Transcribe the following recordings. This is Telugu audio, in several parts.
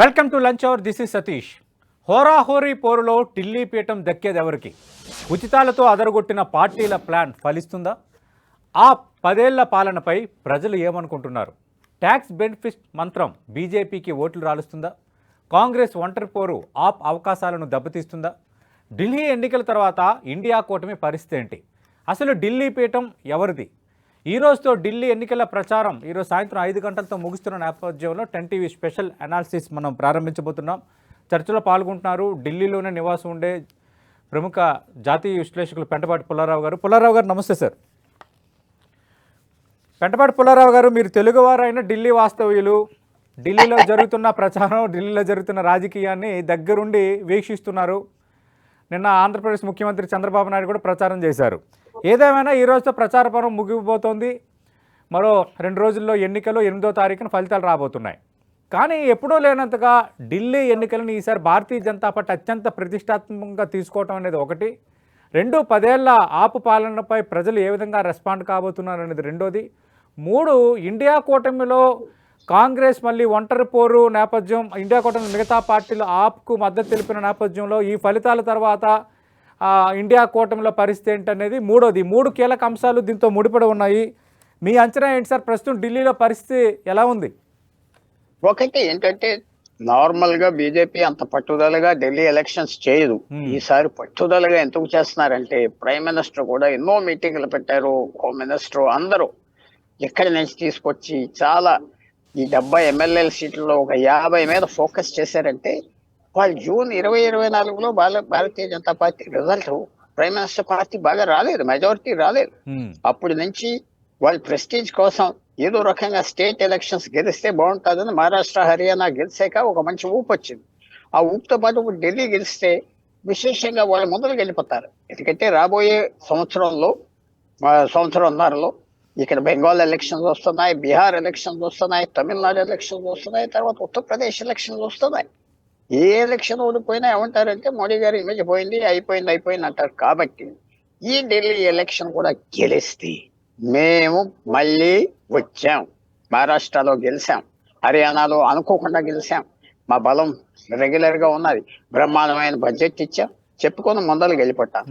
Welcome to lunch hour. This is Satish. హోరాహోరీ పోరులో ఢిల్లీ పీఠం దక్కేది ఎవరికి? ఉచితాలతో అదరగొట్టిన పార్టీల ప్లాన్ ఫలిస్తుందా? ఆ 10 ఏళ్ల పాలనపై ప్రజలు ఏమనుకుంటున్నారు? ట్యాక్స్ బెనిఫిట్ మంత్రం బీజేపీకి ఓట్లు రాలుస్తుందా? కాంగ్రెస్ ఒంటరి పోరు ఆప్ అవకాశాలను దెబ్బతీస్తుందా? ఢిల్లీ ఎన్నికల తర్వాత ఇండియా కూటమి పరిస్థితి ఏంటి? అసలు ఢిల్లీ పీఠం ఎవరిది? ఈ రోజుతో ఢిల్లీ ఎన్నికల ప్రచారం ఈరోజు సాయంత్రం 5 గంటలతో ముగుస్తున్న నేపథ్యంలో 10 టీవీ స్పెషల్ అనాలిసిస్ మనం ప్రారంభించబోతున్నాం. చర్చలో పాల్గొంటున్నారు ఢిల్లీలోనే నివాసం ఉండే ప్రముఖ జాతీయ విశ్లేషకులు పెంటపాటి పుల్లారావు గారు. పుల్లారావు గారు నమస్తే సార్. పెంటపాటి పుల్లారావు గారు, మీరు తెలుగువారైన ఢిల్లీ వాస్తవ్యులు. ఢిల్లీలో జరుగుతున్న ప్రచారం, ఢిల్లీలో జరుగుతున్న రాజకీయాన్ని దగ్గరుండి వీక్షిస్తున్నారు. నిన్న ఆంధ్రప్రదేశ్ ముఖ్యమంత్రి చంద్రబాబు నాయుడు కూడా ప్రచారం చేశారు. ఏదేమైనా ఈ రోజుతో ప్రచార పర్వం ముగిపోతోంది. మరో 2 రోజుల్లో ఎన్నికలు, 8వ తారీఖున ఫలితాలు రాబోతున్నాయి. కానీ ఎప్పుడూ లేనంతగా ఢిల్లీ ఎన్నికలను ఈసారి భారతీయ జనతా పార్టీ అత్యంత ప్రతిష్టాత్మకంగా తీసుకోవటం అనేది ఒకటి. 10 ఏళ్ల ఆపు పాలనపై ప్రజలు ఏ విధంగా రెస్పాండ్ కాబోతున్నారు అనేది రెండోది. 3, ఇండియా కూటమిలో కాంగ్రెస్ మళ్ళీ ఒంటరి పోరు నేపథ్యం, ఇండియా కూటమి మిగతా పార్టీలు ఆప్కు మద్దతు తెలిపిన నేపథ్యంలో ఈ ఫలితాల తర్వాత ఇండియా కూటమిలో పరిస్థితి ఏంటనేది మూడోది. 3 కీలక అంశాలు దీంతో ముడిపడి ఉన్నాయి. మీ అంచనా ఏంటి సార్? ప్రస్తుతం ఢిల్లీలో పరిస్థితి ఎలా ఉంది? ఒకటి ఏంటంటే, నార్మల్గా బీజేపీ అంత పట్టుదలగా ఢిల్లీ ఎలక్షన్స్ చేయదు. ఈసారి పట్టుదలగా ఎందుకు చేస్తున్నారంటే, ప్రైమ్ మినిస్టర్ కూడా ఎన్నో మీటింగ్లు పెట్టారు. హోమ్ మినిస్టర్ అందరూ ఎక్కడి నుంచి తీసుకొచ్చి చాలా ఈ 70 ఎమ్మెల్యేల సీట్లలో ఒక 50 మీద ఫోకస్ చేశారంటే, వాళ్ళు జూన్ 2024లో Bharatiya Janata party result prime minister party బాగా రాలేదు, మెజారిటీ రాలేదు. అప్పటి నుంచి వాళ్ళ ప్రెస్టీజ్ కోసం ఏదో రకంగా స్టేట్ ఎలక్షన్స్ గెలిస్తే బాగుంటుందని మహారాష్ట్ర, హర్యానా గెలిచాక ఒక మంచి ఊపు వచ్చింది. ఆ ఊపుతో పాటు ఇప్పుడు ఢిల్లీ గెలిస్తే విశేషంగా వాళ్ళు మొదలు వెళ్ళిపోతారు. ఎందుకంటే రాబోయే సంవత్సరంన్నరలో ఇక్కడ బెంగాల్ ఎలక్షన్స్ వస్తున్నాయి, బీహార్ ఎలక్షన్స్ వస్తున్నాయి, తమిళనాడు ఎలక్షన్స్ వస్తున్నాయి, తర్వాత ఉత్తరప్రదేశ్ ఎలక్షన్స్ వస్తున్నాయి. ఏ ఎలక్షన్ ఓడిపోయినా ఏమంటారంటే మోడీ గారి ఇమేజ్ పోయింది, అయిపోయింది అంటారు. కాబట్టి ఈ ఢిల్లీ ఎలక్షన్ కూడా గెలిస్తే మేము మళ్ళీ వచ్చాం, మహారాష్ట్రలో గెలిచాం, హర్యానాలో అనుకోకుండా గెలిచాం, మా బలం రెగ్యులర్ గా ఉన్నది, బ్రహ్మాండమైన బడ్జెట్ ఇచ్చాం, చెప్పుకొని ముందలు వెళ్ళిపోతాం.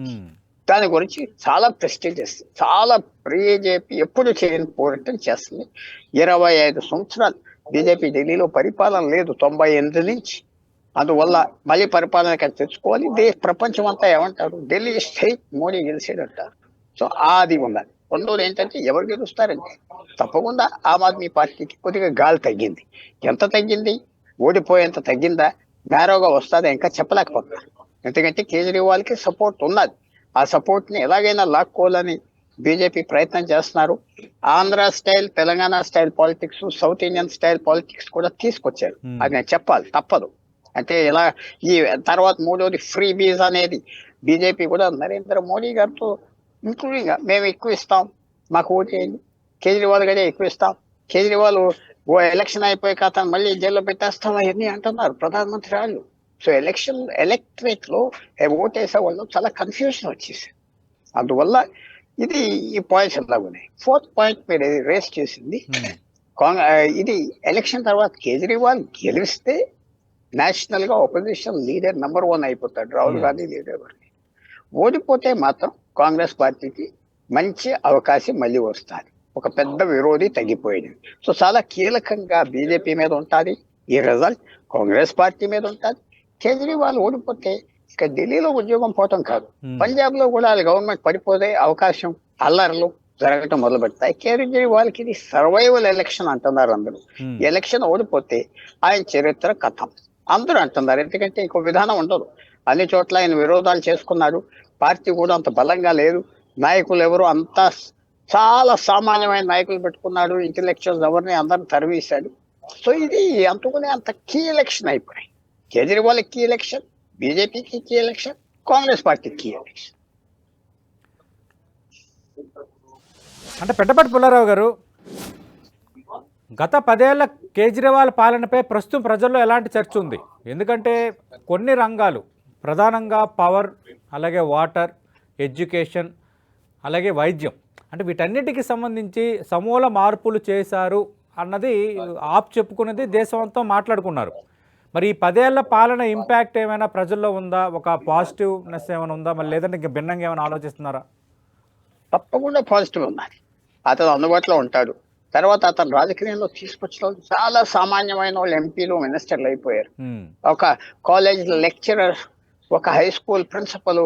దాని గురించి చాలా ప్రెస్టీజియస్, చాలా బీజేపీ ఎప్పుడు చేయని పోరాటం చేస్తుంది. 25 సంవత్సరాలు బీజేపీ ఢిల్లీలో పరిపాలన లేదు, 98 నుంచి. అందువల్ల మళ్ళీ పరిపాలన తెచ్చుకోవాలి. ప్రపంచం అంతా ఏమంటారు, ఢిల్లీ స్టేట్ మోడీ గెలిచేదంటారు. సో అది ఉండాలి. రెండోది ఏంటంటే, ఎవరు గెలుస్తారంటే తప్పకుండా ఆమ్ ఆద్మీ పార్టీకి కొద్దిగా గాలి తగ్గింది. ఎంత తగ్గింది? ఓడిపోయేంత తగ్గిందా? నేరోగా వస్తుందా? ఇంకా చెప్పలేకపోతున్నారు. ఎందుకంటే కేజ్రీవాల్కి సపోర్ట్ ఉన్నది. ఆ సపోర్ట్ ని ఎలాగైనా లాక్కోవాలని బీజేపీ ప్రయత్నం చేస్తున్నారు. Andhra style, Telangana style politics, south Indian style politics కూడా తీసుకొచ్చారు. అది నేను చెప్పాలి, తప్పదు. అంటే ఇలా ఈ తర్వాత మూడోది ఫ్రీ బీజ్ అనేది బీజేపీ కూడా నరేంద్ర మోడీ గారితో ఇంక్లూడింగ్ మేము ఎక్కువ ఇస్తాం, మాకు ఓటు వేయండి, కేజ్రీవాల్ గారే ఎక్కువ ఇస్తాం, కేజ్రీవాల్ ఎలక్షన్ అయిపోయాక అతను మళ్ళీ జైల్లో పెట్టేస్తాం అవన్నీ అంటున్నారు ప్రధానమంత్రి వాళ్ళు. సో ఎలక్టరేట్ లో ఓటేసే వాళ్ళు చాలా కన్ఫ్యూజన్ వచ్చేసి, అందువల్ల ఇది ఈ పాయింట్స్ ఎలాగున్నాయి. 4th పాయింట్ మీరు రేస్ చేసింది, ఇది ఎలక్షన్ తర్వాత కేజ్రీవాల్ గెలిస్తే నేషనల్ గా ఆపోజిషన్ లీడర్ నెంబర్ 1 అయిపోతాడు, రాహుల్ గాంధీ లీడర్. ఓడిపోతే మాత్రం కాంగ్రెస్ పార్టీకి మంచి అవకాశం మళ్ళీ వస్తుంది, ఒక పెద్ద విరోధి తగ్గిపోయింది. సో చాలా కీలకంగా బీజేపీ మీద ఉంటుంది ఈ రిజల్ట్, కాంగ్రెస్ పార్టీ మీద ఉంటుంది. కేజ్రీవాల్ ఓడిపోతే ఇక ఢిల్లీలో ఉద్యోగం పోవటం కాదు, పంజాబ్ లో కూడా గవర్నమెంట్ పడిపోతే అవకాశం, అల్లర్లు జరగటం మొదలు పెడతాయి. కేజ్రీవాల్కి ఇది సర్వైవల్ ఎలక్షన్ అంటున్నారు అందరూ. ఎలక్షన్ ఓడిపోతే ఆయన చరిత్ర కథం అందరూ అంటున్నారు. ఎందుకంటే ఇంకో విధానం ఉండదు, అన్ని చోట్ల ఆయన విరోధాలు చేసుకున్నాడు, పార్టీ కూడా అంత బలంగా లేదు, నాయకులు ఎవరు అంతా చాలా సామాన్యమైన నాయకులు పెట్టుకున్నాడు, ఇంటెలెక్చువల్స్ ఎవరిని అందరిని తరివేశాడు. సో ఇది అంటుకునే అంత కీ ఎలక్షన్ అయిపోయాయి. కేజ్రీవాల్ కీ ఎలక్షన్, బీజేపీకి కీ ఎలక్షన్, కాంగ్రెస్ పార్టీకి కీ ఎలక్షన్. అంటే పెంటపాటి పుల్లారావు గారు, గత 10 ఏళ్ల కేజ్రీవాల్ పాలనపై ప్రస్తుతం ప్రజల్లో ఎలాంటి చర్చ ఉంది? ఎందుకంటే కొన్ని రంగాలు, ప్రధానంగా పవర్, అలాగే వాటర్, ఎడ్యుకేషన్, అలాగే వైద్యం, అంటే వీటన్నిటికీ సంబంధించి సమూల మార్పులు చేశారు అన్నది ఆప్ చెప్పుకున్నది దేశం అంతా మాట్లాడుకున్నారు. మరి ఈ 10 ఏళ్ల పాలన ఇంపాక్ట్ ఏమైనా ప్రజల్లో ఉందా? ఒక పాజిటివ్‌నెస్ ఏమైనా ఉందా? మరి లేదంటే ఇంక భిన్నంగా ఏమైనా ఆలోచిస్తున్నారా? తప్పకుండా పాజిటివ్ ఉన్నది. అతను అందుబాటులో ఉంటాడు. తర్వాత అతను రాజకీయంలో తీసుకొచ్చిన వాళ్ళు చాలా సామాన్యమైన వాళ్ళు ఎంపీలు, మినిస్టర్లు అయిపోయారు. హ్మ్. ఒక కాలేజ్ లెక్చరర్, ఒక హై స్కూల్ ప్రిన్సిపల్,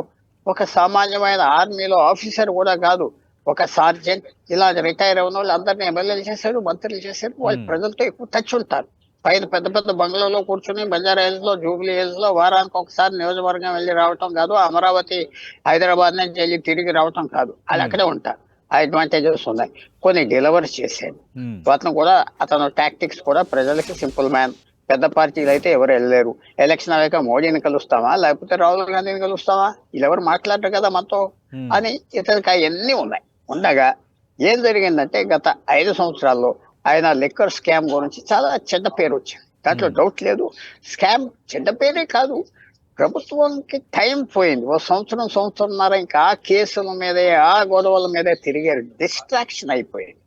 ఒక సామాన్యమైన ఆర్మీలో ఆఫీసర్ కూడా కాదు, ఒక సార్జెంట్, ఇలా రిటైర్ అయిన వాళ్ళు అందరినీ ఎమ్మెల్యేలు చేశారు, మంత్రులు చేశారు. వాళ్ళు హ్మ్. ప్రజలతో ఎక్కువ టచ్ ఉంటారు. పైన పెద్ద పెద్ద బంగ్లాలో కూర్చొని బంజారా హిల్స్ లో, జూబ్లీ హిల్స్ లో వారానికి ఒకసారి నియోజకవర్గం వెళ్ళి రావటం కాదు, అమరావతి, హైదరాబాద్ నుంచి వెళ్ళి తిరిగి రావటం కాదు, వాళ్ళు హ్మ్. అక్కడే ఉంటారు. ఆ అడ్వాంటేజెస్ ఉన్నాయి. కొన్ని డెలివరీ చేశాడు. హ్మ్. అతను కూడా, అతను టాక్టిక్స్ కూడా ప్రజలకి సింపుల్ మ్యాన్. పెద్ద పార్టీలు అయితే ఎవరు వెళ్ళలేరు. ఎలక్షన్ అయ్యాక మోడీని కలుస్తావా లేకపోతే రాహుల్ గాంధీని కలుస్తావా, వీళ్ళెవరు మాట్లాడరు కదా మనతో హ్మ్. అని ఇతనికి అవన్నీ ఉన్నాయి. ఉండగా ఏం జరిగిందంటే గత 5 సంవత్సరాల్లో ఆయన లిక్కర్ స్కామ్ గురించి చాలా చెడ్డ పేరు వచ్చింది. దాంట్లో హ్మ్. డౌట్ లేదు. స్కామ్ చెడ్డ పేరే కాదు, ప్రభుత్వంకి టైం పోయింది. ఓ సంవత్సరం, సంవత్సరంన్నర ఇంకా ఆ కేసుల మీదే, ఆ గొడవల మీదే తిరిగారు. డిస్ట్రాక్షన్ అయిపోయింది.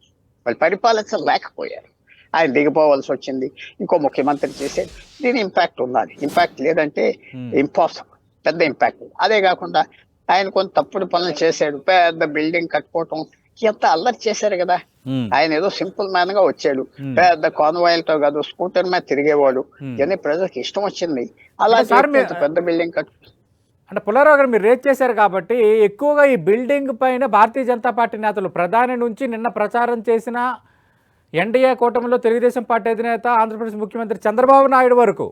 వాళ్ళు పరిపాలించలేకపోయారు. ఆయన దిగిపోవాల్సి వచ్చింది. ఇంకో ముఖ్యమంత్రి చేసేది. దీని ఇంపాక్ట్ ఉన్నది. ఇంపాక్ట్ లేదంటే హ్మ్. ఇంపాసిబుల్. పెద్ద ఇంపాక్ట్. అదే కాకుండా ఆయన కొన్ని తప్పుడు పనులు చేశాడు. పెద్ద బిల్డింగ్ కట్టుకోవటం, ఎంత అల్లరి చేశారు కదా. హ్మ్. ఆయన ఏదో సింపుల్ మ్యాన్ గా వచ్చాడు. హ్మ్. పెద్ద కాన్వాయిలతో కాదు, స్కూటర్ మీద తిరిగేవాడు. హ్మ్. ఇవన్నీ ప్రజలకు ఇష్టం వచ్చింది. అంటే అలాంటి సార్ వ్యక్తి ఇంత పెద్ద బిల్డింగ్ కట్టు అంటే పుల్లారావు గారు మీరు రేజ్ చేశారు కాబట్టి ఎక్కువగా ఈ బిల్డింగ్ పైన భారతీయ జనతా పార్టీ నేతలు ప్రధాని నుంచి నిన్న ప్రచారం చేసిన ఎన్డీఏ కూటమిలో తెలుగుదేశం పార్టీ అధినేత ఆంధ్రప్రదేశ్ ముఖ్యమంత్రి చంద్రబాబు నాయుడు వరకు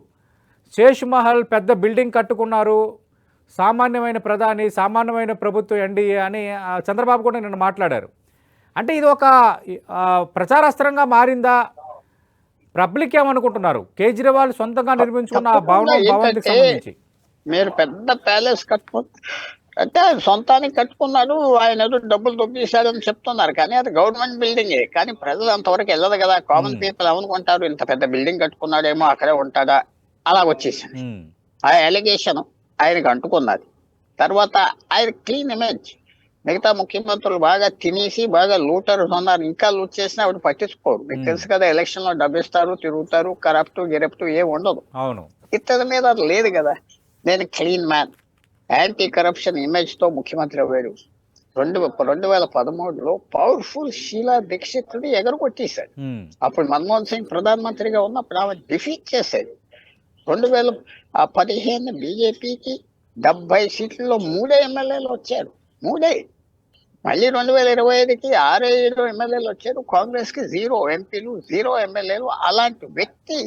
శేష్ మహల్ పెద్ద బిల్డింగ్ కట్టుకున్నారు, సామాన్యమైన ప్రధాని, సామాన్యమైన ప్రభుత్వం ఎన్డీఏ అని చంద్రబాబు కూడా నిన్న మాట్లాడారు. అంటే ఇది ఒక ఆ, ప్రచారాస్త్రంగా మారిందా? పబ్లిక్ ఏమనుకుంటున్నారు కేజ్రీవాల్ సొంతంగా నిర్మించుకున్న ఆ తప్పకుండా భవనానికి ఏంటంటే, సంబంధించి? మీరు పెద్ద ప్యాలెస్ కట్టుకు అంటే ఆయన సొంతానికి కట్టుకున్నాడు, ఆయన ఏదో డబ్బులు దొబ్బేశాడని చెప్తున్నారు. కానీ అది గవర్నమెంట్ బిల్డింగే. కానీ ప్రజలు అంతవరకు వెళ్ళదు కదా. కామన్ ఉమ్, పీపుల్ ఏమనుకుంటారు, ఇంత పెద్ద బిల్డింగ్ కట్టుకున్నాడేమో, అక్కడే ఉంటాడా, అలా వచ్చేసింది. ఉమ్, ఆ ఎలిగేషన్ ఆయనకు అంటుకున్నది. తర్వాత ఆయన క్లీన్ ఇమేజ్. మిగతా ముఖ్యమంత్రులు బాగా తినేసి బాగా లూటర్స్ ఉన్నారు, ఇంకా లూట్ చేసినా ఆవిడ పట్టించుకోరు. మీకు ఉమ్, తెలుసు కదా, ఎలక్షన్ లో డబ్బిస్తారు, తిరుగుతారు, కరప్ట్ గిరప్ట్ ఏం ఉండదు. అవును. ఇతని మీద అది లేదు కదా. నేను clean man, anti corruption image తో ముఖ్యమంత్రి అవ్వాడు. 2013లో పవర్ఫుల్ షీలా దీక్షిత్ని ఎగరగొట్టేశాడు. ఉమ్, అప్పుడు మన్మోహన్ సింగ్ ప్రధానమంత్రిగా ఉన్నప్పుడు ఆమె డిఫీట్ చేశాడు. 2015 బీజేపీకి 70 సీట్లలో 3 ఎమ్మెల్యేలు వచ్చారు. 3. మళ్ళీ 2025కి 6-7 ఎమ్మెల్యేలు వచ్చారు. కాంగ్రెస్ కి 0 ఎంపీలు, 0 ఎమ్మెల్యేలు. అలాంటి వ్యక్తి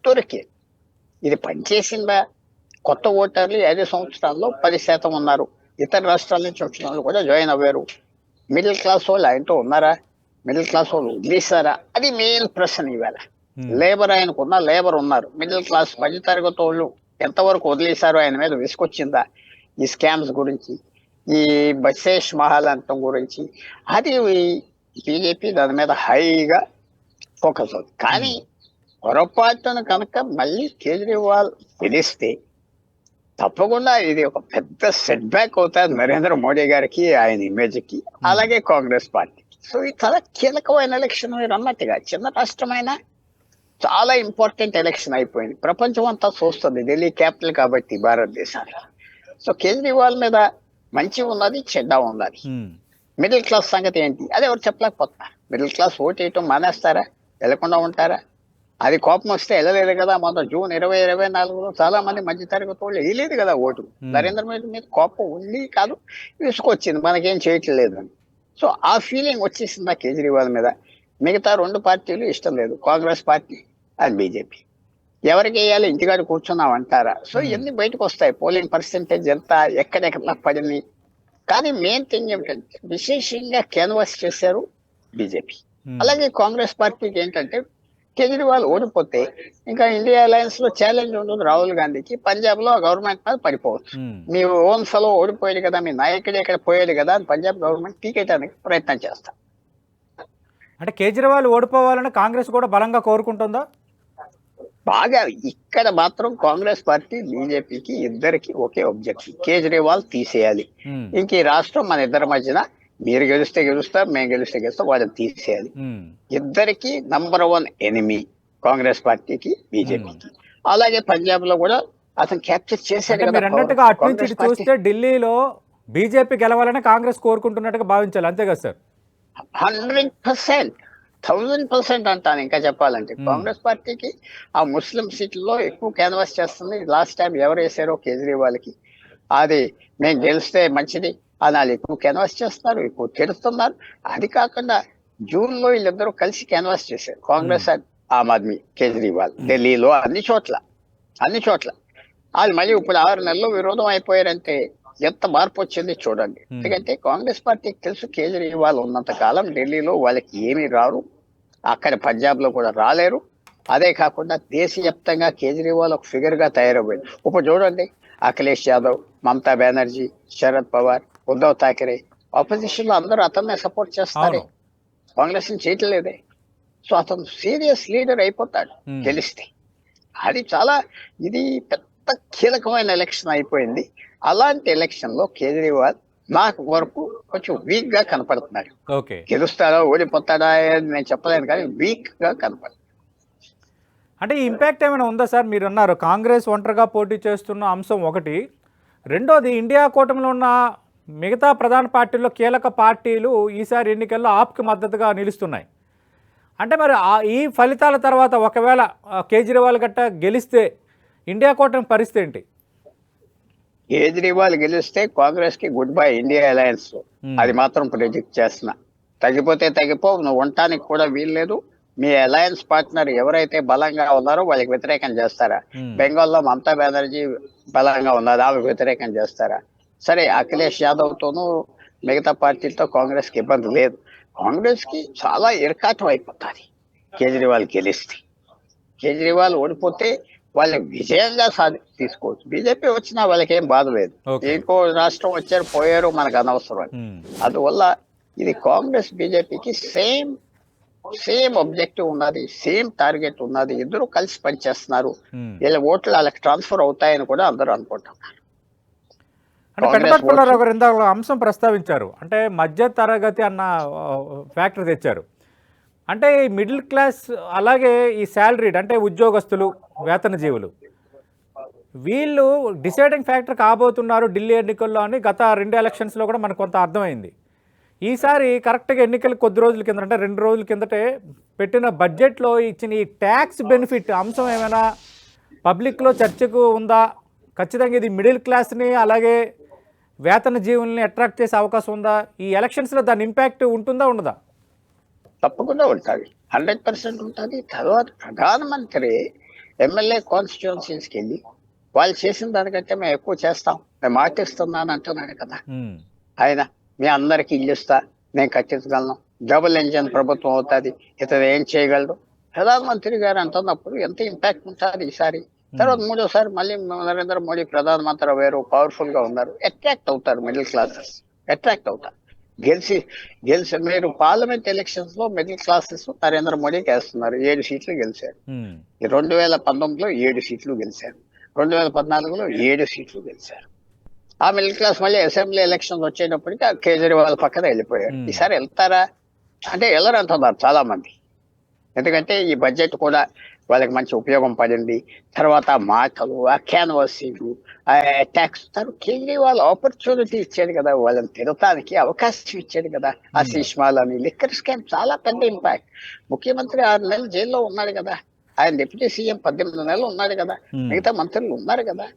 దొరికారు. ఇది పనిచేసిందా? కొత్త ఓటర్లు 5 సంవత్సరాల్లో 10% ఉన్నారు. ఇతర రాష్ట్రాల నుంచి వచ్చిన వాళ్ళు కూడా జాయిన్ అవ్వారు. మిడిల్ క్లాస్ వాళ్ళు ఆయనతో ఉన్నారా? మిడిల్ క్లాస్ వాళ్ళు వదిలేశారా? అది మెయిన్ ప్రశ్న ఇవాళ. ఉమ్, లేబర్ ఆయనకున్న లేబర్ ఉన్నారు. మిడిల్ క్లాస్ మధ్యతరగతి వాళ్ళు ఎంతవరకు వదిలేశారు? ఆయన మీద విసుకొచ్చిందా ఈ స్కామ్స్ గురించి, ఈ బశేష్ మహల్ అంతం గురించి? అది బీజేపీ దాని మీద హైగా ఫోకస్ అవుతుంది. కానీ ఉమ్, పొరపాటున కనుక మళ్ళీ కేజ్రీవాల్ గెలిస్తే తప్పకుండా ఇది ఒక పెద్ద సెట్ బ్యాక్ అవుతుంది నరేంద్ర మోడీ గారికి, ఆయన ఇమేజ్ కి, ఉమ్, అలాగే కాంగ్రెస్ పార్టీ. సో ఇది చాలా కీలకమైన ఎలక్షన్. మీరు అన్నట్టుగా చిన్న రాష్ట్రమైనా చాలా ఇంపార్టెంట్ ఎలక్షన్ అయిపోయింది. ప్రపంచం అంతా చూస్తుంది, ఢిల్లీ క్యాపిటల్ కాబట్టి భారతదేశానికి. సో కేజ్రీవాల్ మీద మంచి ఉన్నది, చెడ్డ ఉన్నది. ఉమ్, మిడిల్ క్లాస్ సంగతి ఏంటి? అది ఎవరు చెప్పలేకపోతున్నారు. మిడిల్ క్లాస్ ఓటు వేయటం మానేస్తారా? వెళ్లకుండా ఉంటారా? అది కోపం వస్తే వెళ్ళలేదు కదా. మొన్న జూన్ 2024లో చాలా మంది మధ్య తరగతి వాళ్ళు వేయలేదు కదా ఓటు. ఉమ్, నరేంద్ర మోడీ మీద కోపం ఉంది కాదు, విసుకొచ్చింది, మనకేం చేయట్లేదు అని. సో ఆ ఫీలింగ్ వచ్చేసింది ఆ కేజ్రీవాల్ మీద. మిగతా 2 పార్టీలు ఇష్టం లేదు, కాంగ్రెస్ పార్టీ అండ్ బీజేపీ. ఎవరికి వేయాలి, ఇంటికాడ కూర్చున్నాం అంటారా? సో ఉమ్, ఇవన్నీ బయటకు వస్తాయి. పోలింగ్ పర్సెంటేజ్ ఎంత, ఎక్కడెక్కడ పడింది. కానీ మెయిన్ థింగ్ ఏమిటంటే విశేషంగా క్యాన్వాస్ చేశారు బీజేపీ. ఉమ్, అలాగే కాంగ్రెస్ పార్టీకి ఏంటంటే, కేజ్రీవాల్ ఓడిపోతే ఇంకా ఇండియా అలయన్స్ లో ఛాలెంజ్ ఉండదు రాహుల్ గాంధీకి. పంజాబ్ లో గవర్నమెంట్ మీద పడిపోవచ్చు. ఉమ్. మీ ఓన్ ఫలో ఓడిపోయాడు కదా, మీ నాయకుడు ఎక్కడ పోయాడు కదా అని పంజాబ్ గవర్నమెంట్ టీకేయడానికి ప్రయత్నం చేస్తారు. అంటే కేజ్రీవాల్ ఓడిపోవాలని కాంగ్రెస్ కూడా బలంగా కోరుకుంటుందా? బాగా ఇక్కడ మాత్రం కాంగ్రెస్ పార్టీ బీజేపీకి ఇద్దరికి ఒకే ఒబ్జెక్టివ్, కేజ్రీవాల్ తీసేయాలి. ఉమ్, ఇంక ఈ రాష్ట్రం మన ఇద్దరి మధ్యన, మీరు గెలిస్తే గెలుస్తారు, మేము గెలిస్తే గెలుస్తాం, వాళ్ళని తీసేయాలి. ఉమ్, ఇద్దరికి నంబర్ 1 ఎనిమి కాంగ్రెస్ పార్టీకి ఉమ్, బీజేపీకి. అలాగే పంజాబ్ లో కూడా అతను క్యాప్చర్ చేశాడు అంటే కదా మీరు పవర్. అన్నట్టుగా అటు నుంచి కాంగ్రెస్ ఇటు పార్టీ చూస్తే ఢిల్లీలో బీజేపీ గెలవాలని కాంగ్రెస్ కోరుకుంటున్నట్టుగా భావించాలి, అంతే కదా సార్? 100%, 1000% అంటాను ఇంకా చెప్పాలంటే. ఉమ్, కాంగ్రెస్ పార్టీకి ఆ ముస్లిం సీట్లలో ఎక్కువ క్యాన్వాస్ చేస్తుంది. లాస్ట్ టైం ఎవరు వేసారో కేజ్రీవాల్కి అది మేము గెలిస్తే మంచిది అని వాళ్ళు ఎక్కువ క్యాన్వాస్ చేస్తున్నారు, ఎక్కువ తిడుతున్నారు. అది కాకుండా జూన్ లో వీళ్ళిద్దరూ కలిసి క్యాన్వాస్ చేశారు, కాంగ్రెస్ అండ్ ఆమ్ ఆద్మీ, కేజ్రీవాల్ ఢిల్లీలో అన్ని చోట్ల వాళ్ళు మళ్ళీ ఇప్పుడు 6 నెలలు విరోధం అయిపోయారంటే ఎంత మార్పు వచ్చింది చూడండి. ఎందుకంటే కాంగ్రెస్ పార్టీకి తెలుసు కేజ్రీవాల్ ఉన్నంత కాలం ఢిల్లీలో వాళ్ళకి ఏమీ రారు, అక్కడ పంజాబ్ లో కూడా రాలేరు. అదే కాకుండా దేశవ్యాప్తంగా కేజ్రీవాల్ ఒక ఫిగర్ గా తయారైపోయింది. ఇప్పుడు చూడండి, అఖిలేష్ యాదవ్, మమతా బెనర్జీ, శరద్ పవార్, ఉద్ధవ్ ఠాకరే ఆపోజిషన్ లో అందరూ అతన్నే సపోర్ట్ చేస్తారే, అవును. కాంగ్రెస్ ని చేయట్లేదే. సో అతను సీరియస్ లీడర్ అయిపోతాడు ఉమ్. గెలిస్తే. అది చాలా, ఇది పెద్ద కీలకమైన ఎలక్షన్ అయిపోయింది. అలాంటి ఎలక్షన్ లో కేజ్రీవాల్ నాకు వరకు కొంచెం వీక్ గా కనపడుతున్నాడు. ఓకే. గెలుస్తాడా ఓడిపోతాడా అని నేను చెప్పలేను, కానీ వీక్ గా కనపడుతుంది. అంటే ఈ ఇంపాక్ట్ ఏమైనా ఉందా సార్? మీరు అన్నారు కాంగ్రెస్ ఒంటరిగా పోటీ చేస్తున్న అంశం ఒకటి, రెండోది ఇండియా కూటమిలో ఉన్న మిగతా ప్రధాన పార్టీల్లో కీలక పార్టీలు ఈసారి ఎన్నికల్లో ఆప్కి మద్దతుగా నిలుస్తున్నాయి. అంటే మరి ఈ ఫలితాల తర్వాత ఒకవేళ కేజ్రీవాల్ గట్ట గెలిస్తే ఇండియా కూటమి పరిస్థితి ఏంటి? కేజ్రీవాల్ గెలిస్తే కాంగ్రెస్ కి గుడ్ బై ఇండియా అలయన్స్, అది మాత్రం ప్రెడిక్ట్ చేస్తున్నా. తగ్గిపోతే తగ్గిపో, నువ్వు ఉండటానికి కూడా వీల్లేదు. మీ అలయన్స్ పార్ట్నర్ ఎవరైతే బలంగా ఉన్నారో వాళ్ళకి వ్యతిరేకం చేస్తారా? బెంగాల్లో మమతా బెనర్జీ బలంగా ఉన్నది, ఆమెకు వ్యతిరేకం చేస్తారా? సరే, అఖిలేష్ యాదవ్ తోనూ మిగతా పార్టీలతో కాంగ్రెస్ కి ఇబ్బంది లేదు. కాంగ్రెస్ కి చాలా ఇరకాటం అయిపోతుంది కేజ్రీవాల్ గెలిస్తే. కేజ్రీవాల్ ఓడిపోతే వాళ్ళకి విజయంగా తీసుకోవచ్చు. బీజేపీ వచ్చినా వాళ్ళకి ఏం బాధ లేదు, ఇంకో రాష్ట్రం వచ్చారు పోయారు మనకు అనవసరం. అందువల్ల ఇది కాంగ్రెస్ బీజేపీకి సేమ్ ఆబ్జెక్టివ్ ఉన్నది, సేమ్ టార్గెట్ ఉన్నది, ఇద్దరు కలిసి పనిచేస్తున్నారు. వీళ్ళ ఓట్లు వాళ్ళకి ట్రాన్స్ఫర్ అవుతాయని కూడా అందరూ అనుకుంటున్నారు. అంటే పెద్దపల్లి పుల్లారావు గారు ఇందాక అంశం ప్రస్తావించారు, అంటే మధ్య తరగతి అన్న ఫ్యాక్టర్ తెచ్చారు. అంటే ఈ మిడిల్ క్లాస్ అలాగే ఈ శాలరీడ్ అంటే ఉద్యోగస్తులు, వేతన జీవులు, వీళ్ళు డిసైడింగ్ ఫ్యాక్టర్ కాబోతున్నారు ఢిల్లీ ఎన్నికల్లో అని గత 2 ఎలక్షన్స్లో కూడా మనకు కొంత అర్థమైంది. ఈసారి కరెక్ట్గా ఎన్నికలు కొద్ది రోజుల కింద అంటే 2 రోజుల కిందటే పెట్టిన బడ్జెట్లో ఇచ్చిన ఈ ట్యాక్స్ బెనిఫిట్ అంశం ఏమైనా పబ్లిక్లో చర్చకు ఉందా? ఖచ్చితంగా ఇది మిడిల్ క్లాస్ని అలాగే వేతన జీవుల్ని అట్రాక్ట్ చేసే అవకాశం ఉందా? ఈ ఎలక్షన్స్లో దాని ఇంపాక్ట్ ఉంటుందా ఉండదా? తప్పకుండా ఉంటుంది, 100% ఉంటుంది. తర్వాత ప్రధానమంత్రి ఎమ్మెల్యే కాన్స్టిట్యుయెన్సీస్కి వెళ్ళి వాళ్ళు చేసిన దానికంటే మేము ఎక్కువ చేస్తాం, మేము మాటిస్తున్నాను అంటున్నాడు కదా ఆయన. మీ అందరికి ఇల్లు ఇస్తా, నేను కట్టించగలను, డబుల్ ఇంజన్ ప్రభుత్వం అవుతుంది, ఇతను ఏం చేయగలడు ప్రధానమంత్రి గారు అంటున్నప్పుడు ఎంత ఇంపాక్ట్ ఉంటుంది ఈసారి. తర్వాత 3వసారి మళ్ళీ నరేంద్ర మోడీ ప్రధానమంత్రి అయ్యారు, పవర్ఫుల్ గా ఉన్నారు, అట్రాక్ట్ అవుతారు మిడిల్ క్లాసెస్, అట్రాక్ట్ అవుతారు. గెలిచి మీరు పార్లమెంట్ ఎలక్షన్స్ లో మిడిల్ క్లాసెస్ నరేంద్ర మోడీకి వేస్తున్నారు. 7 సీట్లు గెలిచారు. 2019లో 7 సీట్లు గెలిచారు, 2014లో 7 సీట్లు గెలిచారు. ఆ మిడిల్ క్లాస్ మళ్ళీ అసెంబ్లీ ఎలక్షన్స్ వచ్చేటప్పటికి కేజ్రీవాల్ పక్కన వెళ్ళిపోయారు. ఈసారి వెళ్తారా అంటే వెళ్ళరు అంటున్నారు చాలా మంది. ఎందుకంటే ఈ బడ్జెట్ కూడా వాళ్ళకి మంచి ఉపయోగం పడింది. తర్వాత మాటలు, ఆ క్యాన్వాసింగ్, ఆ ట్యాక్స్, కేజ్రీవాల్ ఆపర్చునిటీ ఇచ్చాడు కదా, వాళ్ళని తిరగటానికి అవకాశం ఇచ్చాడు కదా. ఆ సిస్మాల్ అని లిక్కర్ స్కామ్ చాలా పెద్ద ఇంపాక్ట్. ముఖ్యమంత్రి 6 నెలలు జైల్లో ఉన్నాడు కదా, ఆయన డిప్యూటీ సీఎం 18 నెలలు ఉన్నాడు కదా, మిగతా మంత్రులు ఉన్నారు కదా,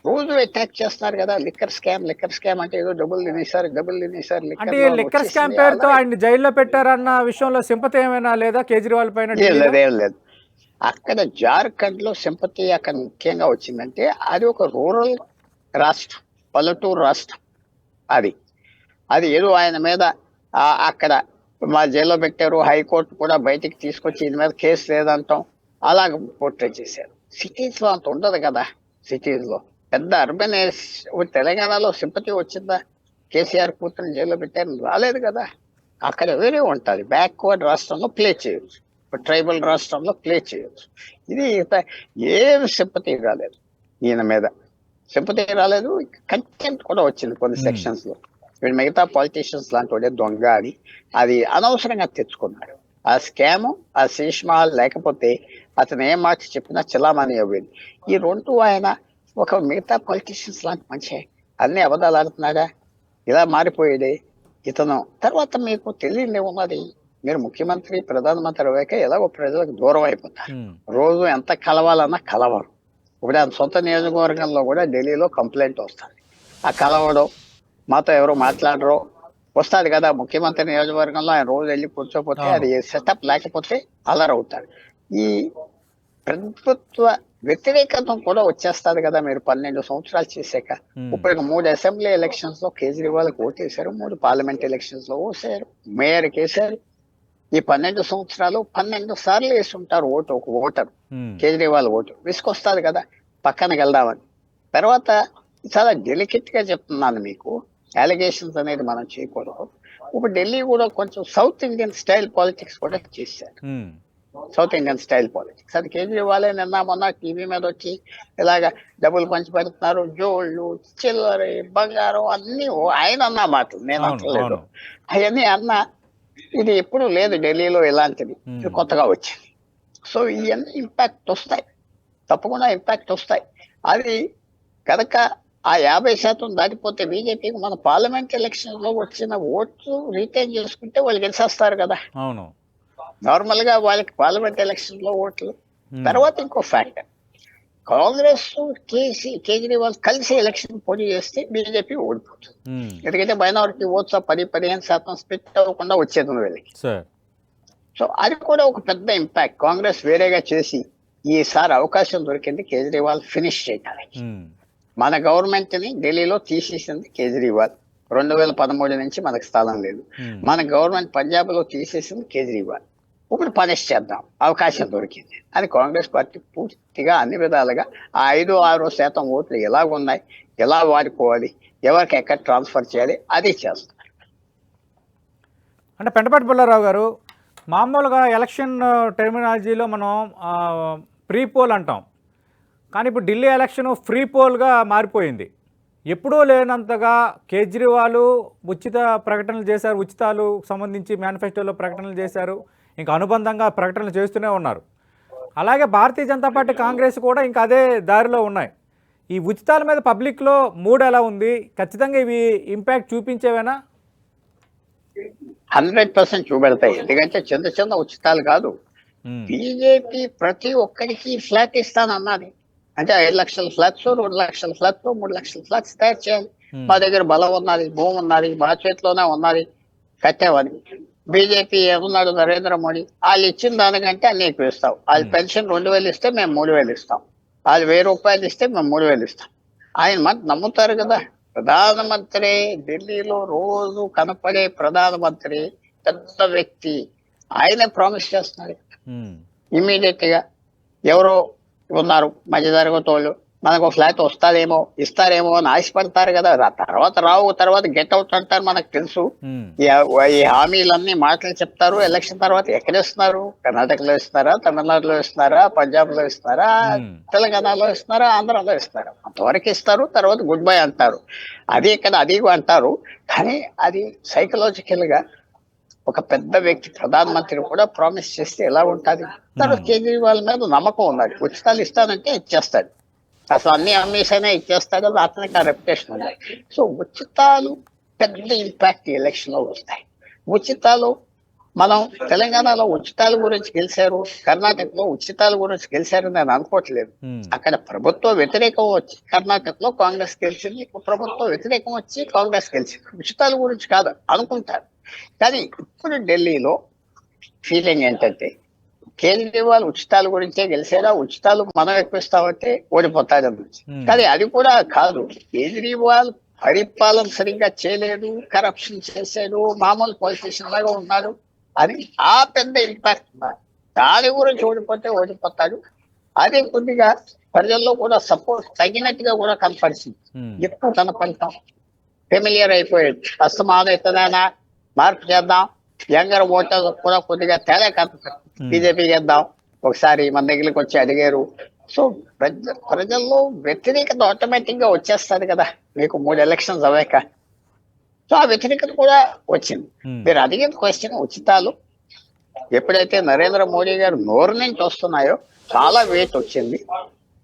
రోజు అటాక్ చేస్తున్నారు కదా. లిక్కర్ స్కామ్ అంటే ఏదో డబ్బులు తినేసారు. అంటే లిక్కర్ స్కామ్ పేరుతో ఆయన జైల్లో పెట్టారన్న విషయంలో సింపతి ఏమైనా లేదా కేజ్రీవాల్ పైన? ఏం లేదు. అక్కడ జార్ఖండ్ లో సింపతి అక్కడ ముఖ్యంగా వచ్చిందంటే అది ఒక రూరల్ రాష్ట్రం, పల్లెటూరు రాష్ట్రం. అది ఏదో ఆయన మీద అక్కడ మా జైల్లో పెట్టారు, హైకోర్టు కూడా బయటికి తీసుకొచ్చి ఈయన మీద కేసు లేదంటాం, అలాగ పోర్ట్రే చేశారు. సిటీస్ లో అంత ఉండదు కదా. సిటీస్ లో పెద్ద అర్బన్ తెలంగాణలో సింపతి వచ్చిందా? కేసీఆర్ కూతురు జైల్లో పెట్టారు, రాలేదు కదా. అక్కడ వేరే ఉంటుంది, బ్యాక్వర్డ్ రాష్ట్రంలో ప్లే చేయొచ్చు, ట్రైబల్ రాష్ట్రంలో ప్లే చేయొచ్చు. ఇది ఏం సింపతి రాలేదు ఈయన మీద, సింపతి రాలేదు. కంటెంట్ కూడా వచ్చింది కొన్ని సెక్షన్స్ లో. వీడు మిగతా పాలిటీషియన్స్ లాంటి వాడే దొంగ అని అది అనవసరంగా తెచ్చుకున్నాడు. ఆ స్కామ్, ఆ శీష్ మహల్ లేకపోతే అతను ఏం మాట చెప్పినా చలామణి అవ్వేది. ఈ రెండు ఆయన ఒక మిగతా పొలిటీషియన్స్ లాంటి మనిషే. అన్ని అబద్ధాలు ఆడుతున్నాడా, ఇలా మారిపోయేది ఇతను. తర్వాత మీకు తెలియని ఉన్నది, మీరు ముఖ్యమంత్రి ప్రధానమంత్రి అయ్యాక ఎలాగో ప్రజలకు దూరం అయిపోతారు. రోజు ఎంత కలవాలన్నా కలవరు. ఇప్పుడు ఆయన సొంత నియోజకవర్గంలో కూడా ఢిల్లీలో కంప్లైంట్ వస్తుంది. ఆ కలవడం, మాతో ఎవరు మాట్లాడరు, వస్తుంది కదా ముఖ్యమంత్రి నియోజకవర్గంలో ఆయన రోజు వెళ్ళి కూర్చోపోతే అది సెటప్ లేకపోతే అలరవుతాడు. ఈ ప్రభుత్వ వ్యతిరేకత కూడా వచ్చేస్తుంది కదా మీరు 12 సంవత్సరాలు చేశాక. ఇప్పుడు 3 అసెంబ్లీ ఎలక్షన్స్ లో కేజ్రీవాల్కి ఓటేశారు, 3 పార్లమెంట్ ఎలక్షన్స్ లో ఓసారు, మేయర్కి వేశారు. ఈ 12 సంవత్సరాలు 12 సార్లు వేసి ఉంటారు ఓటు ఒక ఓటర్. కేజ్రీవాల్ ఓటు విసుకొస్తుంది కదా, పక్కనకి వెళ్దామని. తర్వాత చాలా డెలికేట్ గా చెప్తున్నాను మీకు, అలిగేషన్స్ అనేది మనం చేయకూడదు. ఇప్పుడు ఢిల్లీ కూడా కొంచెం సౌత్ ఇండియన్ స్టైల్ పాలిటిక్స్ కూడా చేశారు. సౌత్ ఇండియన్ స్టైల్ పాలిటిక్స్ అది కేజ్రీవాలే నిన్న మొన్న టీవీ మీద వచ్చి ఇలాగా డబ్బులు పంచి పెడుతున్నారు, జోళ్ళు, చిల్లర, బంగారం అన్ని ఆయన అన్న మాటలు, నేను అంటలేదు. అవన్నీ అన్న, ఇది ఎప్పుడు లేదు ఢిల్లీలో ఇలాంటిది, ఇది కొత్తగా వచ్చింది. సో ఇవన్నీ ఇంపాక్ట్ వస్తాయి, తప్పకుండా ఇంపాక్ట్ వస్తాయి. అది కనుక ఆ 50% దాటిపోతే బీజేపీకి మన పార్లమెంట్ ఎలక్షన్ లో వచ్చిన ఓట్లు రీటైన్ చేసుకుంటే వాళ్ళు గెలిచేస్తారు కదా. అవును, నార్మల్ గా వాళ్ళకి పార్లమెంట్ ఎలక్షన్ లో ఓట్లు. తర్వాత ఇంకో ఫ్యాక్టర్, కాంగ్రెస్ కేజ్రీవాల్ కలిసి ఎలక్షన్ పోటీ చేస్తే బీజేపీ ఓడిపోతుంది. ఎందుకంటే మైనారిటీ ఓట్స్ 10-15% స్ప్లిట్ అవ్వకుండా వచ్చేది వీళ్ళకి. సో అది కూడా ఒక పెద్ద ఇంపాక్ట్. కాంగ్రెస్ వేరేగా చేసి ఈసారి అవకాశం దొరికింది కేజ్రీవాల్ ఫినిష్ చేయడానికి. మన గవర్నమెంట్ ని ఢిల్లీలో తీసేసింది కేజ్రీవాల్. 2013 నుంచి మనకు స్థలం లేదు. మన గవర్నమెంట్ పంజాబ్ లో తీసేసింది కేజ్రీవాల్. ఇప్పుడు పనిష్ చేద్దాం, అవకాశం దొరికింది అని కాంగ్రెస్ పార్టీ పూర్తిగా అన్ని విధాలుగా ఆ 5-6% ఓట్లు ఎలాగున్నాయి, ఎలా వాడుకోవాలి, ఎవరికి ఎక్కడ ట్రాన్స్ఫర్ చేయాలి, అది చేస్తారు. అంటే పెంటపాటి పుల్లారావు గారు, మామూలుగా ఎలక్షన్ టెర్మినాలజీలో మనం ప్రీ పోల్ అంటాం, కానీ ఇప్పుడు ఢిల్లీ ఎలక్షన్ ఫ్రీ పోల్గా మారిపోయింది. ఎప్పుడూ లేనంతగా కేజ్రీవాల్ ఉచిత ప్రకటనలు చేశారు, ఉచితాలు సంబంధించి మేనిఫెస్టోలో ప్రకటనలు చేశారు, ఇంకా అనుబంధంగా ప్రకటనలు చేస్తూనే ఉన్నారు. అలాగే భారతీయ జనతా పార్టీ, కాంగ్రెస్ కూడా ఇంకా అదే దారిలో ఉన్నాయి. ఈ ఉచితాల మీద పబ్లిక్లో మూడ్ ఎలా ఉంది? ఖచ్చితంగా ఇవి ఇంపాక్ట్ చూపించేవేనా? 100% చూపెడతాయి. ఎందుకంటే చిన్న చిన్న ఉచితాలు కాదు. బీజేపీ ప్రతి ఒక్కరికి ఫ్లాట్ ఇస్తానన్నది. అంటే 5 లక్షల ఫ్లాట్స్, 2 లక్షల ఫ్లాట్స్, 3 లక్షల ఫ్లాట్స్ తయారు చేయాలి. మా దగ్గర బలం ఉన్నది, భూమి ఉన్నది, మా చేతిలోనే ఉన్నది, కట్టామని. బీజేపీ ఏమన్నాడు నరేంద్ర మోడీ, వాళ్ళు ఇచ్చిన దానికంటే అన్ని ఎక్కువ ఇస్తాం. వాళ్ళు పెన్షన్ 2000 ఇస్తే మేము 3000 ఇస్తాం, వాళ్ళు 1000 రూపాయలు ఇస్తే మేము 3000 ఇస్తాం. ఆయన మాట నమ్ముతారు కదా. ప్రధానమంత్రి, ఢిల్లీలో రోజు కనపడే ప్రధానమంత్రి, పెద్ద వ్యక్తి, ఆయనే ప్రామిస్ చేస్తున్నారు. ఇమ్మీడియట్ గా ఎవరో ఉన్నారు మధ్యతరగతి, మనకు ఫ్లాట్ వస్తారేమో, ఇస్తారేమో అని ఆశపడతారు కదా. తర్వాత రావు, తర్వాత గెట్ అవుట్ అంటారు, మనకు తెలుసు. ఈ హామీలన్నీ మాటలు చెప్తారు, ఎలక్షన్ తర్వాత ఎక్కడ ఇస్తున్నారు? కర్ణాటకలో ఇస్తున్నారా, తమిళనాడులో ఇస్తున్నారా, పంజాబ్ లో ఇస్తున్నారా, తెలంగాణలో ఇస్తున్నారా, ఆంధ్రాలో ఇస్తున్నారా? అంతవరకు ఇస్తారు, తర్వాత గుడ్ బై అంటారు. అది ఇక్కడ అది అంటారు. కానీ అది సైకలాజికల్ గా ఒక పెద్ద వ్యక్తి, ప్రధానమంత్రి కూడా ప్రామిస్ చేస్తే ఎలా ఉంటుంది? తర్వాత కేజ్రీవాల్ మీద నమ్మకం ఉన్నది, ఉచితాలు ఇస్తానంటే ఇచ్చేస్తాడు, అసలు అన్ని అమ్మేసైనా ఇచ్చేస్తాడు, అతనికి ఆ రెప్యుటేషన్ ఉంది. సో ఉచితాలు పెద్ద ఇంపాక్ట్ ఎలక్షన్ లో వస్తాయి. ఉచితాలు మనం తెలంగాణలో ఉచితాల గురించి గెలిచారు, కర్ణాటకలో ఉచితాల గురించి గెలిచారు నేను అనుకోవట్లేదు. అక్కడ ప్రభుత్వ వ్యతిరేకం వచ్చి కర్ణాటకలో కాంగ్రెస్ గెలిచింది, ప్రభుత్వ వ్యతిరేకం వచ్చి కాంగ్రెస్ గెలిచింది. ఉచితాల గురించి కాదు అనుకుంటారు. కానీ ఇప్పుడు ఢిల్లీలో ఫీలింగ్ ఏంటంటే కేజ్రీవాల్ ఉచితాల గురించే గెలిచేదా, ఉచితాలు మనం ఎక్కువిస్తామంటే ఓడిపోతాడని. కానీ అది కూడా కాదు, కేజ్రీవాల్ పరిపాలన సరిగ్గా చేయలేదు, కరప్షన్ చేశాడు, మామూలు పొలిటీషియన్ లాగా ఉన్నాడు అని ఆ పెద్ద ఇంపాక్ట్ ఉన్నారు. దాని గురించి ఓడిపోతాడు. అదే కొద్దిగా ప్రజల్లో కూడా సపోర్ట్ తగినట్టుగా కూడా కనపరిచింది. ఎక్కువ కనపడతాం, ఫెమిలియర్ అయిపోయాడు. అస్తమానైతేనైనా మార్పు చేద్దాం, యంగర్ ఓటర్ కూడా కొద్దిగా తేడా కనపడుతుంది, బీజేపీ చేద్దాం, ఒకసారి మన దగ్గరికి వచ్చి అడిగారు. సో ప్రజల్లో వ్యతిరేకత ఆటోమేటిక్ గా వచ్చేస్తుంది కదా మీకు 3 ఎలక్షన్స్ అవ్వాక. సో ఆ వ్యతిరేకత కూడా వచ్చింది. మీరు అడిగిన క్వశ్చన్ ఉచితాలు ఎప్పుడైతే నరేంద్ర మోడీ గారు నోరు నుంచి వస్తున్నాయో చాలా వెయిట్ వచ్చింది.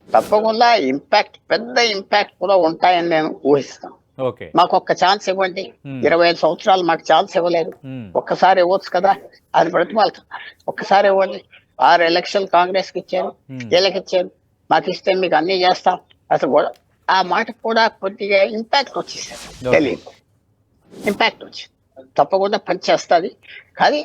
తప్పకుండా ఇంపాక్ట్, పెద్ద ఇంపాక్ట్ కూడా ఉంటాయని నేను ఊహిస్తాను. ఓకే. మాకు ఒక్క ఛాన్స్ ఇవ్వండి, 25 సంవత్సరాలు మాకు ఛాన్స్ ఇవ్వలేదు, ఒక్కసారి ఇవ్వచ్చు కదా అని బ్రతిమాలుతున్నారు. ఒక్కసారి ఇవ్వండి. 6 ఎలక్షన్ కాంగ్రెస్ కి ఇచ్చారు, వీళ్ళకి ఇచ్చారు, మాకు ఇస్తే మీకు అన్ని చేస్తాం. అసలు కూడా ఆ మాట కూడా కొద్దిగా ఇంపాక్ట్ వచ్చేసారు. తెలియదు, ఇంపాక్ట్ వచ్చింది. తప్పకుండా పనిచేస్తుంది. కానీ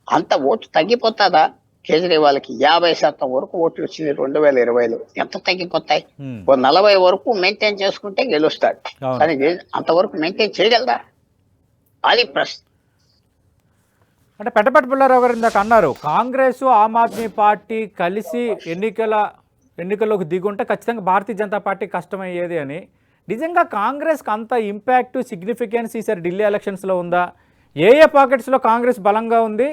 అంత ఓటు తగ్గిపోతుందా? కేజ్రీవాల్కి 50% వరకు ఓట్లు వచ్చింది 2020లో. ఎంత తగ్గిపోతాయి? ఓ 40 వరకు మెయింటైన్ చేసుకుంటే గెలుస్తాడు. కానీ అంతవరకు మెయింటైన్ చేయగలరా? అది ప్రశ్న. అంటే పెద్దపట్టి పుల్లారావు గారు ఇందాక అన్నారు, కాంగ్రెస్ ఆమ్ ఆద్మీ పార్టీ కలిసి ఎన్నికల్లోకి దిగుంటే ఖచ్చితంగా భారతీయ జనతా పార్టీ కష్టమయ్యేది అని. నిజంగా కాంగ్రెస్కి అంత ఇంపాక్ట్, సిగ్నిఫికెన్స్ ఈసారి ఢిల్లీ ఎలక్షన్స్లో ఉందా? ఏ పాకెట్స్లో కాంగ్రెస్ బలంగా ఉంది?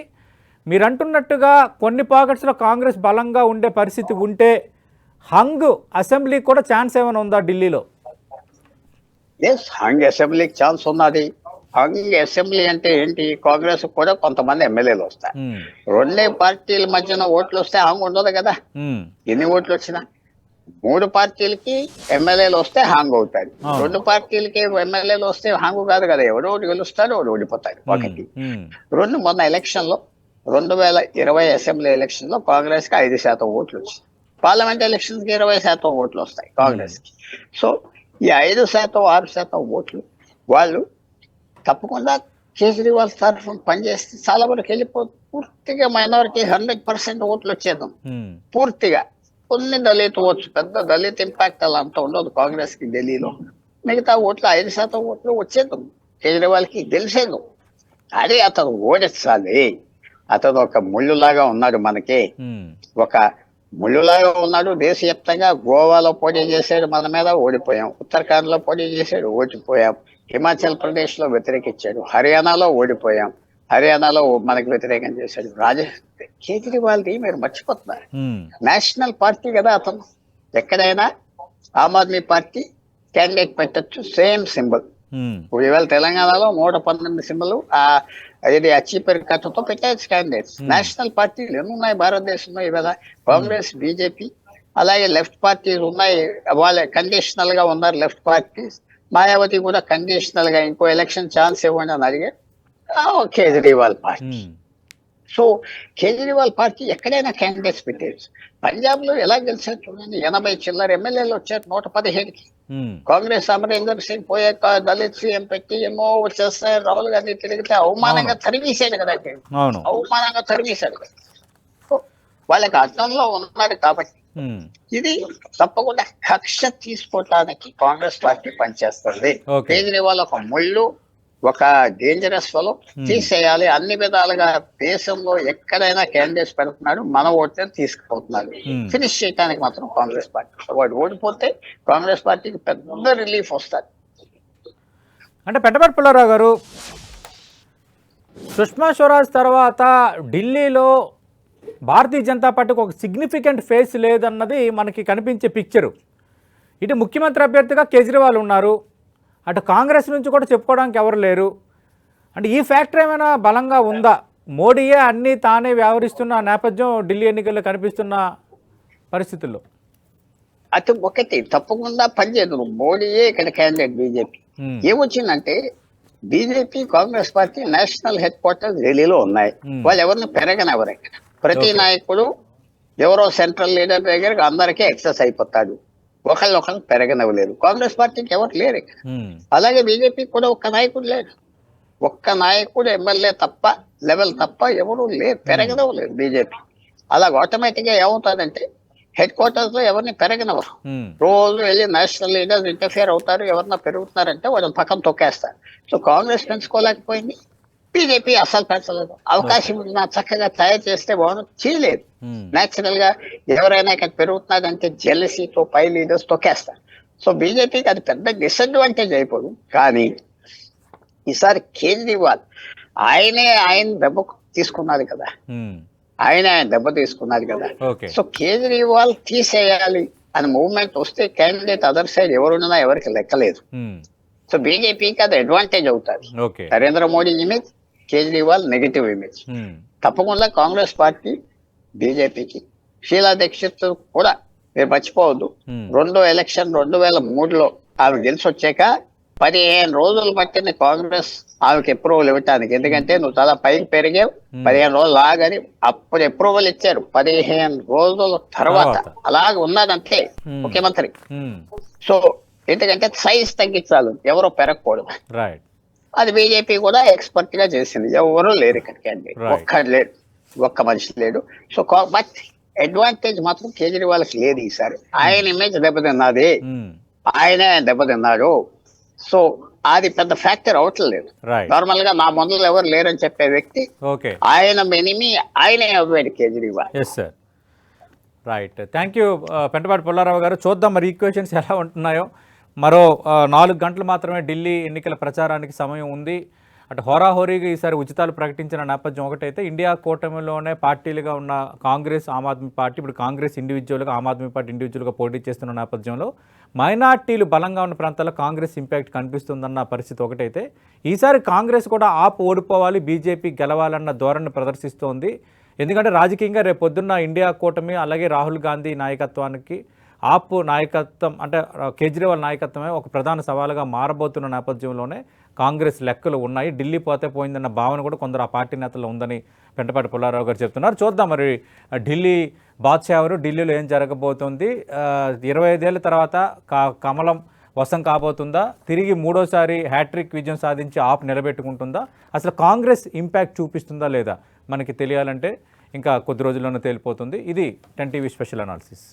మీరు అంటున్నట్టుగా కొన్ని పాకెట్స్లో కాంగ్రెస్ బలంగా ఉండే పరిస్థితి ఉంటే హంగ్ అసెంబ్లీ కూడా ఛాన్స్ ఏమైనా ఉందా ఢిల్లీలో? హంగ్ అసెంబ్లీకి ఛాన్స్ ఉన్నది. హంగ్ అసెంబ్లీ అంటే ఏంటి? కాంగ్రెస్ కూడా కొంతమంది ఎమ్మెల్యేలు వస్తారు. రెండే పార్టీల మధ్యన ఓట్లు వస్తే హంగ్ ఉండదు కదా. ఎన్ని ఓట్లు వచ్చినా 3 పార్టీలకి ఎమ్మెల్యేలు వస్తే హాంగ్ అవుతారు. 2 పార్టీలకి ఎమ్మెల్యేలు వస్తే హాంగ్ కాదు కదా. ఎవరో ఒకటి గెలుస్తారు, ఒకటి ఓడిపోతారు. ఒకటి 2 మొన్న ఎలక్షన్ లో 2020 అసెంబ్లీ ఎలక్షన్ లో కాంగ్రెస్ కి 5% ఓట్లు వచ్చాయి. పార్లమెంట్ ఎలక్షన్స్ కి 20% ఓట్లు వస్తాయి కాంగ్రెస్ కి. సో ఈ 5%, 6% ఓట్లు వాళ్ళు తప్పకుండా కేజ్రీవాల్ తరఫున పనిచేస్తే చాలా వరకు పూర్తిగా మైనారిటీ 100% ఓట్లు వచ్చేద్దాం. పూర్తిగా కొన్ని దళిత ఓట్లు, పెద్ద దళిత ఇంపాక్ట్ అలా అంత ఉండదు కాంగ్రెస్ కి ఢిల్లీలో. మిగతా ఓట్లు 5% ఓట్లు వచ్చేద్దాం. కేజ్రీవాల్ కి గెలిచేదు. అదే అతను ఓడించాలి. అతను ఒక ముళ్ళులాగా ఉన్నాడు మనకి, ఒక ముళ్ళులాగా ఉన్నాడు. దేశవ్యాప్తంగా గోవాలో పోటీ చేశాడు, మన మీద ఓడిపోయాం. ఉత్తరాఖండ్ లో పోటీ చేశాడు, ఓడిపోయాం. హిమాచల్ ప్రదేశ్ లో వ్యతిరేకించాడు, హర్యానాలో ఓడిపోయాం. హర్యానాలో మనకు వ్యతిరేకం చేశాడు. కేజ్రీవాల్ది మీరు మర్చిపోతున్నారు. నేషనల్ పార్టీ కదా అతను. ఎక్కడైనా ఆమ్ ఆద్మీ పార్టీ క్యాండిడేట్ పెట్టచ్చు, సేమ్ సింబల్. ఇవాళ తెలంగాణలో 112 సింబల్ అది చీపర్ కథతో పెట్టచ్చు క్యాండిడేట్స్. నేషనల్ పార్టీలు ఎన్ని ఉన్నాయి భారతదేశంలో ఇవాళ? కాంగ్రెస్, బీజేపీ, అలాగే లెఫ్ట్ పార్టీలు ఉన్నాయి. వాళ్ళ కండిషనల్ గా ఉన్నారు లెఫ్ట్ పార్టీస్. మాయావతి కూడా కండిషనల్ గా ఇంకో ఎలక్షన్ ఛాన్స్ ఇవ్వండి అని అడిగే Kejriwal party. So Kejriwal party ఎక్కడైనా క్యాండిడేట్స్ పెట్టేది. పంజాబ్ లో ఎలా గెలిచారు చూడండి, 80 చిల్లర ఎమ్మెల్యేలు వచ్చారు 117కి. కాంగ్రెస్ అమరీందర్ సింగ్ పోయాక దళిత్ సీఎం పెట్టి ఏమో వచ్చేస్తారు. రాహుల్ గాంధీ తిరిగితే అవమానంగా తరిమేశాడు కదా, అవమానంగా తరిమేశాడు కదా. వాళ్ళకి అర్థంలో ఉన్నాడు కాబట్టి ఇది తప్పకుండా కక్ష తీసుకోవటానికి కాంగ్రెస్ పార్టీ పనిచేస్తుంది. కేజ్రీవాల్ ఒక ముళ్ళు, ఒక డేంజరస్ ఫెలో, తీసేయాలి. అన్ని విధాలుగా దేశంలో ఎక్కడైనా క్యాండిడేట్స్ పెడుతున్నాడు, మన ఓట్లను తీసుకుపోతున్నాడు. ఫినిష్ చేయడానికి మాత్రం కాంగ్రెస్ పార్టీ. వాడు ఓడిపోతే కాంగ్రెస్ పార్టీకి పెద్ద రిలీఫ్ వస్తుంది. అంటే పెద్దపట్టి పుల్లారావు గారు, సుష్మా స్వరాజ్ తర్వాత ఢిల్లీలో భారతీయ జనతా పార్టీకి ఒక సిగ్నిఫికెంట్ ఫేస్ లేదన్నది మనకి కనిపించే పిక్చరు. ఇటు ముఖ్యమంత్రి అభ్యర్థిగా కేజ్రీవాల్ ఉన్నారు, అటు కాంగ్రెస్ నుంచి కూడా చెప్పుకోవడానికి ఎవరు లేరు. అంటే ఈ ఫ్యాక్టర్ ఏమైనా బలంగా ఉందా? మోడీయే అన్నీ తానే వ్యవహరిస్తున్న నేపథ్యం ఢిల్లీ ఎన్నికల్లో కనిపిస్తున్న పరిస్థితుల్లో. అటు ఒకటి తప్పకుండా పనిచేయదు. మోడీయే ఇక్కడ క్యాండిడేట్. బీజేపీ ఏమొచ్చిందంటే, BJP Congress party national headquarters ఢిల్లీలో ఉన్నాయి. వాళ్ళు ఎవరిని పెరగనెవరు. ఇక్కడ ప్రతి నాయకుడు ఎవరో సెంట్రల్ లీడర్ దగ్గర అందరికీ ఎక్సెస్ అయిపోతాడు. ఒకళ్ళు పెరగనవ్వలేరు. కాంగ్రెస్ పార్టీకి ఎవరు లేరు ఇక్కడ. అలాగే బీజేపీ కూడా ఒక్క నాయకుడు లేడు. ఒక్క నాయకుడు ఎమ్మెల్యే తప్ప, లెవెల్ తప్ప ఎవరు లేరు, పెరగనవ్వలేరు బీజేపీ. అలాగ ఆటోమేటిక్ గా ఏమవుతుందంటే హెడ్ క్వార్టర్స్ లో ఎవరిని పెరగనవరు. రోజు వెళ్ళి నేషనల్ లీడర్స్ ఇంటర్ఫియర్ అవుతారు. ఎవరన్నా పెరుగుతున్నారంటే వాళ్ళని పక్కన తొక్కేస్తారు. సో కాంగ్రెస్ పెంచుకోలేకపోయింది, బీజేపీ అసలు పెంచలేదు. అవకాశం ఉన్నా చక్కగా తయారు చేస్తే బాగుంది, చేయలేదు. నేచురల్ గా ఎవరైనా ఇక్కడ పెరుగుతున్నారంటే జెలసీతో పై లీడర్స్ తొక్కేస్తారు. సో బీజేపీకి అది పెద్ద డిసడ్వాంటేజ్ అయిపోదు. కానీ ఈసారి కేజ్రీవాల్ ఆయన దెబ్బ తీసుకున్నారు కదా, ఆయన దెబ్బ తీసుకున్నారు కదా. సో కేజ్రీవాల్ తీసేయాలి అని మూవ్మెంట్ వస్తే క్యాండిడేట్ అదర్ సైడ్ ఎవరున్నా ఎవరికి లెక్కలేదు. సో బీజేపీకి అది అడ్వాంటేజ్ అవుతుంది. Narendra Modi image, Kejriwal negative image. తప్పకుండా కాంగ్రెస్ పార్టీ బీజేపీకి షీలా దీక్షిత్ కూడా మీరు మర్చిపోవద్దు. రెండో ఎలక్షన్ 2003లో ఆమె గెలిచి వచ్చాక 15 రోజులు పట్టింది కాంగ్రెస్ ఆమెకి అప్రూవల్ ఇవ్వటానికి. ఎందుకంటే నువ్వు చాలా పైకి పెరిగావు, 15 రోజులు ఆగని అప్పుడు అప్రూవల్ ఇచ్చారు. 15 రోజుల తర్వాత అలాగే ఉన్నదంతే ముఖ్యమంత్రి. సో ఎందుకంటే సైజ్ తగ్గించాలి, ఎవరో పెరగకూడదు. అది బీజేపీ కూడా ఎక్స్పర్ట్ గా చేసింది. ఎవరు లేరు ఇక్కడికి అండి, ఒక్కడు లేడు, ఒక్క మనిషి లేడు. సో బట్ అడ్వాంటేజ్ మాత్రం కేజ్రీవాల్కి లేదు ఈసారి. ఆయన ఇమేజ్ దెబ్బతిన్నది, ఆయనే దెబ్బతిన్నాడు. సో అది పెద్ద ఫ్యాక్టర్ అవట్లేదు. నార్మల్ గా నా ముందు ఎవరు లేరని చెప్పే వ్యక్తి ఆయన ఎనిమి ఆయనే అవ్వాడు Kejriwal. Right, thank you Pentapati Pullarao గారు. చూద్దాం మరి ఈక్వేషన్స్ ఎలా ఉంటున్నాయో. మరో 4 గంటలు మాత్రమే ఢిల్లీ ఎన్నికల ప్రచారానికి సమయం ఉంది. అటు హోరాహోరీగా ఈసారి ఉచితాలు ప్రకటించిన నేపథ్యం ఒకటైతే, ఇండియా కూటమిలోనే పార్టీలుగా ఉన్న కాంగ్రెస్, ఆమ్ ఆద్మీ పార్టీ, ఇప్పుడు కాంగ్రెస్ ఇండివిజువల్గా, ఆమ్ ఆద్మీ పార్టీ ఇండివిజువల్గా పోటీ చేస్తున్న నేపథ్యంలో మైనార్టీలు బలంగా ఉన్న ప్రాంతాల్లో కాంగ్రెస్ ఇంపాక్ట్ కనిపిస్తుందన్న పరిస్థితి ఒకటైతే, ఈసారి కాంగ్రెస్ కూడా ఓడిపోవాలి, బీజేపీ గెలవాలన్న ధోరణి ప్రదర్శిస్తోంది. ఎందుకంటే రాజకీయంగా రేపు పొద్దున్న ఇండియా కూటమి అలాగే రాహుల్ గాంధీ నాయకత్వానికి నాయకత్వం అంటే కేజ్రీవాల్ నాయకత్వమే ఒక ప్రధాన సవాలుగా మారబోతున్న నేపథ్యంలోనే కాంగ్రెస్ లెక్కలు ఉన్నాయి. ఢిల్లీ పోతే పోయిందన్న భావన కూడా కొందరు ఆ పార్టీ నేతల్లో ఉందని పెంటపాటి పుల్లారావు గారు చెప్తున్నారు. చూద్దాం మరి ఢిల్లీ బాద్షా ఎవరు, ఢిల్లీలో ఏం జరగబోతుంది, 25 ఏళ్ళ తర్వాత కమలం వశం కాబోతుందా, తిరిగి మూడోసారి హ్యాట్రిక్ విజయం సాధించి నిలబెట్టుకుంటుందా, అసలు కాంగ్రెస్ ఇంపాక్ట్ చూపిస్తుందా లేదా మనకి తెలియాలంటే ఇంకా కొద్ది రోజుల్లోనే తేలిపోతుంది. ఇది 10 టీవీ స్పెషల్ అనాలిసిస్.